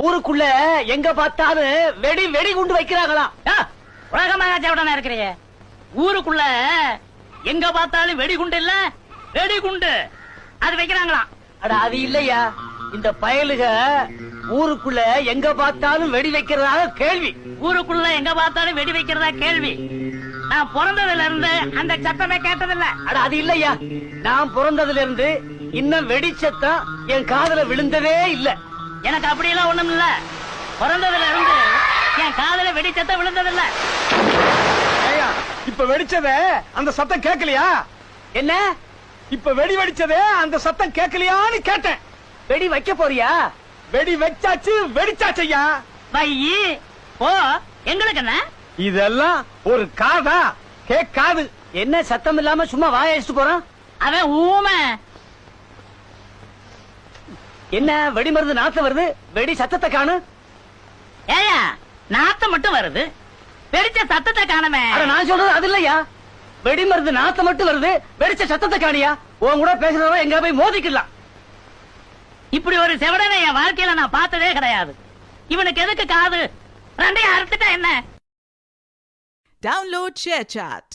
ஊருக்குள்ள எங்க பார்த்தாலும் வெடி வெடி குண்டு வைக்கிறாங்களாம். உலகமாக இருக்கிறீங்க. ஊருக்குள்ள எங்க பார்த்தாலும் வெடிகுண்டு இல்ல, வெடிகுண்டு அது வைக்கிறாங்களாம். அட அது இல்லையா, இந்த பயலுக ஊருக்குள்ள எங்க பார்த்தாலும் வெடி வைக்கிறதாக கேள்வி. ஊருக்குள்ள எங்க பார்த்தாலும் வெடி வைக்கிறதா கேள்வி. நான் பிறந்ததுல இருந்து அந்த சத்தமே கேட்டதில்ல. அட அது இல்லையா, நான் பிறந்ததுல இருந்து இன்னும் வெடி சத்தம் என் காதுல விழுந்ததே இல்ல. எனக்கு அப்படியெல்லாம் ஒண்ணும் இல்ல. பிறந்ததுல இருந்து என் காதுல வெடி சத்தம் விழுந்ததில்ல. இப்ப வெடிச்சதே அந்த சத்தம் கேட்கலையா? என்ன இப்ப வெடி வெடிச்சதே அந்த சத்தம் கேட்கலையான்னு கேட்டேன். வெடி வைக்க போறியா? வெடி வச்சாச்சு, வெடிச்சாச்சையா. வையி ஓ, எங்களுக்கு என்ன இதெல்லாம் ஒரு காதா? கேட்காது. என்ன சத்தம் இல்லாம சும்மா வாயடிச்சுட்டு போறான் அவன் ஊமை. என்ன வெடி மருந்து நாத்தம் வருது, வெடி சத்தத்தை காணு. ஏயா நாத்தம் மட்டும் வருது, வெடிச்ச சத்தத்தை காணமே. அட நான் சொல்றது அது இல்லையா, வெடி மருந்து நாத்தம் மட்டும் வருது, வெடிச்ச சத்தத்தை காணியா? உன் கூட பேசுறவங்க எங்க போய் மோதிக்கலாம். இப்படி ஒரு செவடனை என் வாழ்க்கையில நான் பார்த்ததே கிடையாது. இவனுக்கு எதுக்கு காது? ரெண்டையும் அறுத்துட்டா என்ன? Download ShareChat.